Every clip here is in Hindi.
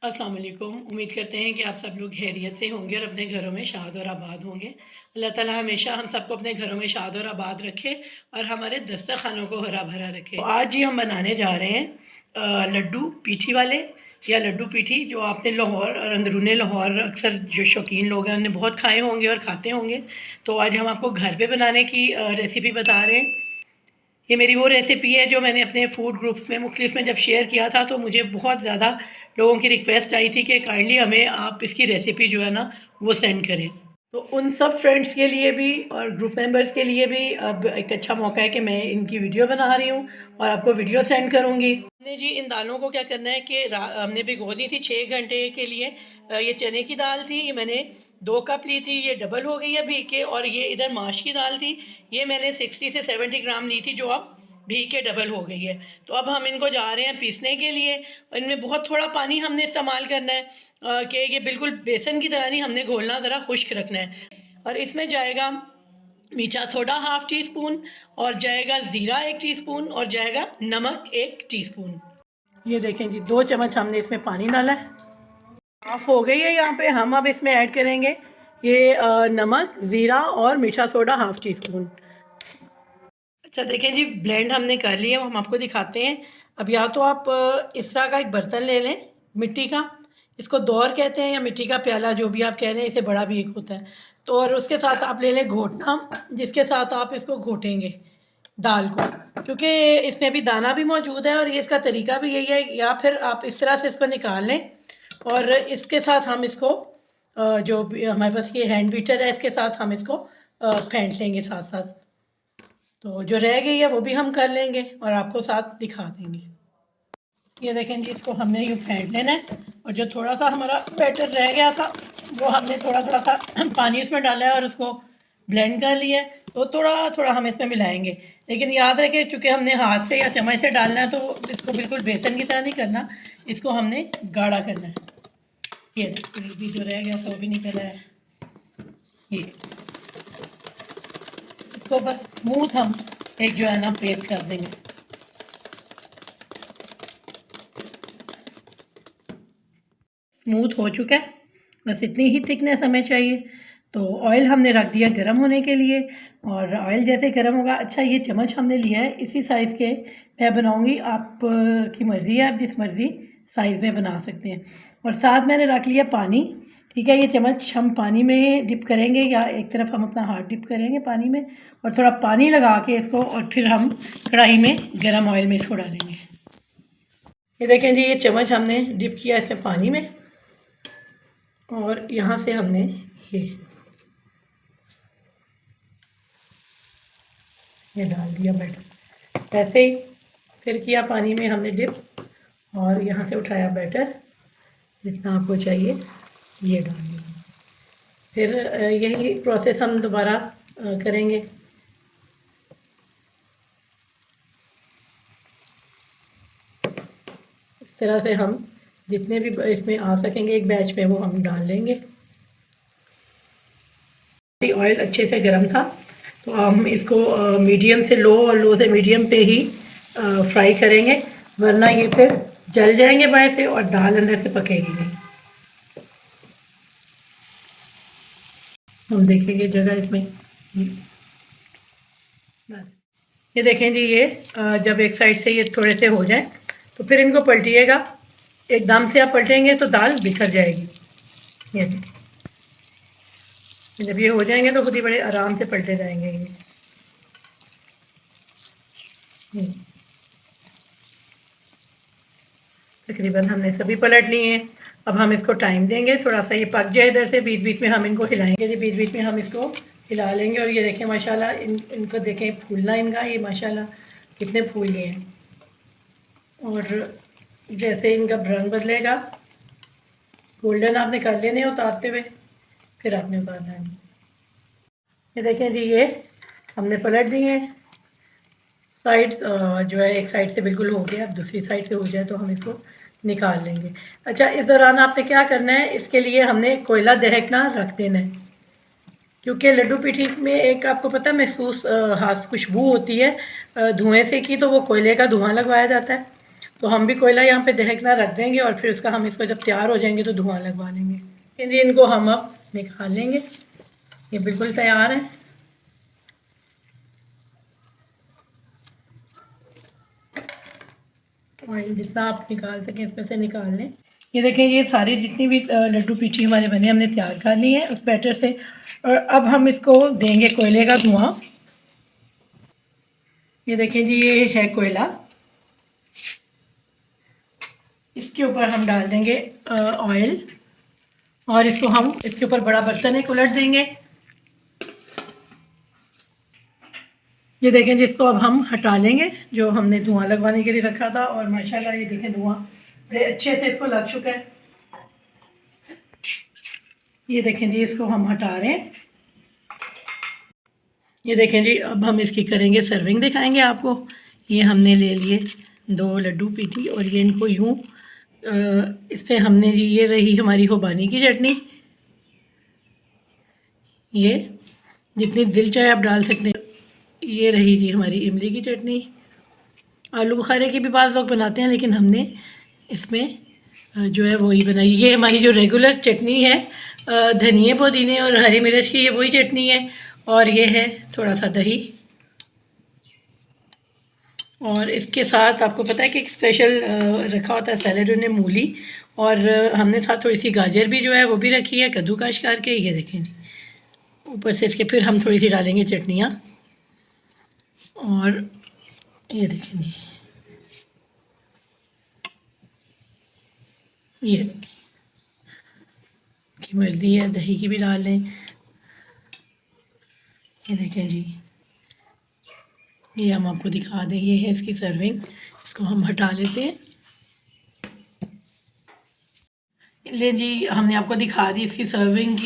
अस्सलाम वालेकुम। उम्मीद करते हैं कि आप सब लोग खैरियत से होंगे और अपने घरों में शाद और आबाद होंगे। अल्लाह ताला हमेशा हम सबको अपने घरों में शाद और आबाद रखे और हमारे दस्तरखानों को हरा भरा रखे। तो आज जी हम बनाने जा रहे हैं लड्डू पीठी वाले या लड्डू पीठी, जो आपने लाहौर और अंदरूनी लाहौर अक्सर जो शौकीन लोग हैं उन्हें बहुत खाए होंगे और खाते होंगे। तो आज हम आपको घर पे बनाने की रेसिपी बता रहे हैं। ये मेरी वो रेसिपी है जो मैंने अपने फूड ग्रुप्स में मुख्तलिफ में जब शेयर किया था, तो मुझे बहुत ज़्यादा लोगों की रिक्वेस्ट आई थी कि काइंडली हमें आप इसकी रेसिपी जो है ना वो सेंड करें। तो उन सब फ्रेंड्स के लिए भी और ग्रुप मेंबर्स के लिए भी अब एक अच्छा मौका है कि मैं इनकी वीडियो बना रही हूँ और आपको वीडियो सेंड करूँगी। हमने जी इन दालों को क्या करना है कि हमने भिगो दी थी 6 घंटे के लिए। ये चने की दाल थी, ये मैंने 2 कप ली थी, ये डबल हो गई है भीग के। और ये इधर माश की दाल थी, ये मैंने 60 से 70 ग्राम ली थी, जो अब भीग के डबल हो गई है। तो अब हम इनको जा रहे हैं पीसने के लिए। इनमें बहुत थोड़ा पानी हमने इस्तेमाल करना है कि ये बिल्कुल बेसन की तरह नहीं, हमने घोलना ज़रा खुश्क रखना है। और इसमें जाएगा मीठा सोडा हाफ़ टी स्पून, और जाएगा ज़ीरा 1 टीस्पून, और जाएगा नमक 1 टीस्पून। ये देखें जी 2 चम्मच हमने इसमें पानी डाला है। हाफ हो गई है यहाँ पे। हम अब इसमें ऐड करेंगे ये नमक, ज़ीरा और मीठा सोडा हाफ़ टी स्पून। अच्छा देखें जी, ब्लेंड हमने कर लिया, वो हम आपको दिखाते हैं। अब या तो आप इस तरह का एक बर्तन ले लें मिट्टी का, इसको दौर कहते हैं या मिट्टी का प्याला, जो भी आप कह लें, इससे बड़ा भी एक होता है। तो और उसके साथ आप ले लें घोटना, जिसके साथ आप इसको घोटेंगे दाल को, क्योंकि इसमें भी दाना भी मौजूद है और ये इसका तरीका भी यही है। या फिर आप इस तरह से इसको निकाल लें और इसके साथ हम इसको जो भी हमारे पास ये हैंड बीटर है, इसके साथ हम इसको फेंट लेंगे साथ साथ। तो जो रह गई है वो भी हम कर लेंगे और आपको साथ दिखा देंगे। ये देखें जी, इसको हमने यूँ फेंट लेना है। और जो थोड़ा सा हमारा बैटर रह गया था, वो हमने थोड़ा थोड़ा सा पानी इसमें डाला है और उसको ब्लेंड कर लिया है। तो थोड़ा थोड़ा हम इसमें मिलाएंगे, लेकिन याद रखें चूँकि हमने हाथ से या चम्मच से डालना है, तो इसको बिल्कुल बेसन की तरह नहीं करना, इसको हमने गाढ़ा करना है। ये देखिए, भी जो रह गया था वो भी निकला है। ये इसको बस स्मूथ हम एक जो है ना पेस्ट कर देंगे। स्मूथ हो चुका है, बस इतनी ही थिकनेस हमें चाहिए। तो ऑयल हमने रख दिया गर्म होने के लिए, और ऑयल जैसे गर्म होगा, अच्छा ये चम्मच हमने लिया है इसी साइज़ के मैं बनाऊंगी। आप की मर्ज़ी है, आप जिस मर्ज़ी साइज़ में बना सकते हैं। और साथ मैंने रख लिया पानी। ठीक है, ये चम्मच हम पानी में डिप करेंगे, या एक तरफ हम अपना हाथ डिप करेंगे पानी में और थोड़ा पानी लगा के इसको, और फिर हम कढ़ाई में गर्म ऑयल में इसको डालेंगे। ये देखें जी, ये चम्मच हमने डिप किया इसमें पानी में, और यहाँ से हमने ये डाल दिया बैटर। ऐसे ही फिर किया पानी में हमने डिप, और यहाँ से उठाया बैटर, जितना आपको चाहिए ये डाल दिया। फिर यही प्रोसेस हम दोबारा करेंगे। इस तरह से हम जितने भी इसमें आ सकेंगे एक बैच में, वो हम डाल लेंगे। ऑयल अच्छे से गर्म था, तो हम इसको मीडियम से लो और लो से मीडियम पे ही फ्राई करेंगे, वरना ये फिर जल जाएंगे बाहर से और दाल अंदर से पकेगी नहीं। हम देखेंगे जगह इसमें। ये देखें जी, ये जब एक साइड से ये थोड़े से हो जाए, तो फिर इनको पलटिएगा। एकदम से आप पलटेंगे तो दाल बिखर जाएगी। ये देखिए, जब ये हो जाएंगे तो खुद ही बड़े आराम से पलटे जाएंगे ये। तकरीबन हमने सभी पलट लिए हैं। अब हम इसको टाइम देंगे, थोड़ा सा ये पक जाए इधर से। बीच बीच में हम इनको हिलाएंगे जी, बीच बीच में हम इसको हिला लेंगे। और ये देखें माशाल्लाह, इनको देखें फूलना इनका, ये माशाल्लाह कितने फूल गए हैं। और जैसे इनका रंग बदलेगा, गोल्डन आपने कर लेने उतारते हुए, फिर आपने उतारना है। ये देखें जी, ये हमने पलट दिए हैं। साइड जो है एक साइड से बिल्कुल हो गया, अब दूसरी साइड से हो जाए तो हम इसको निकाल लेंगे। अच्छा, इस दौरान आपने क्या करना है, इसके लिए हमने कोयला दहकना रख देना है, क्योंकि लड्डू पीठी में एक आपको पता महसूस हाथ खुशबू होती है धुएं से की, तो वो कोयले का धुआं लगवाया जाता है। तो हम भी कोयला यहाँ पे दहकना रख देंगे और फिर उसका हम इसको जब तैयार हो जाएंगे तो धुआं लगवा लेंगे। जी इनको हम अब निकाल लेंगे, ये बिल्कुल तैयार है। ऑयल जितना आप निकाल सकें इसमें से निकाल लें। ये देखें ये सारी जितनी भी लड्डू पीठी हमारे बने हमने तैयार कर ली है उस बैटर से, और अब हम इसको देंगे कोयले का धुआं। ये देखें जी ये है कोयला, इसके ऊपर हम डाल देंगे ऑयल और इसको हम इसके ऊपर बड़ा बर्तन है उलट देंगे। ये देखें जिसको अब हम हटा लेंगे जो हमने धुआं लगवाने के लिए रखा था, और माशाल्लाह ये देखें धुआं बड़े अच्छे से इसको लग चुका है। ये देखें जी इसको हम हटा रहे हैं। ये देखें जी अब हम इसकी करेंगे सर्विंग, दिखाएंगे आपको। ये हमने ले लिए 2 लड्डू पीठी और ये इनको यूँ इस पर हमने जी ये रही हमारी खुबानी की चटनी, ये जितनी दिल चाहे आप डाल सकते हैं। ये रही जी हमारी इमली की चटनी, आलू बुखारे की भी बाज़ लोग बनाते हैं लेकिन हमने इसमें जो है वही बनाई। ये हमारी जो रेगुलर चटनी है धनिए पुदीने और हरी मिर्च की, ये वही चटनी है। और ये है थोड़ा सा दही, और इसके साथ आपको पता है कि एक स्पेशल रखा होता है सैलेड उन्हें मूली, और हमने साथ थोड़ी सी गाजर भी जो है वो भी रखी है कद्दूकश करके। ये देखें जी ऊपर से इसके फिर हम थोड़ी सी डालेंगे चटनियाँ, और ये देखें जी ये की मर्ज़ी है दही की भी डाल लें। ये देखें जी ये हम आपको दिखा दें, ये है इसकी सर्विंग, इसको हम हटा लेते हैं। ले जी हमने आपको दिखा दी इसकी सर्विंग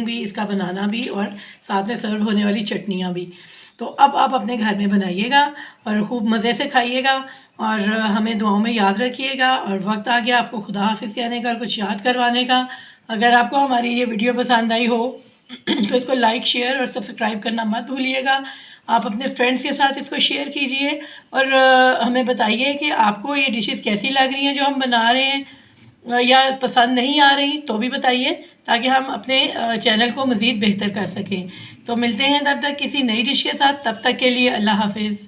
भी, इसका बनाना भी, और साथ में सर्व होने वाली चटनियाँ भी। तो अब आप अपने घर में बनाइएगा और खूब मज़े से खाइएगा, और हमें दुआओं में याद रखिएगा। और वक्त आ गया आपको खुदा हाफिज़ कहने का और कुछ याद करवाने का। अगर आपको हमारी ये वीडियो पसंद आई हो तो इसको लाइक शेयर और सब्सक्राइब करना मत भूलिएगा। आप अपने फ्रेंड्स के साथ इसको शेयर कीजिए, और हमें बताइए कि आपको ये डिशेस कैसी लग रही हैं जो हम बना रहे हैं, या पसंद नहीं आ रही तो भी बताइए, ताकि हम अपने चैनल को मज़ीद बेहतर कर सकें। तो मिलते हैं तब तक किसी नई डिश के साथ, तब तक के लिए अल्लाह हाफिज़।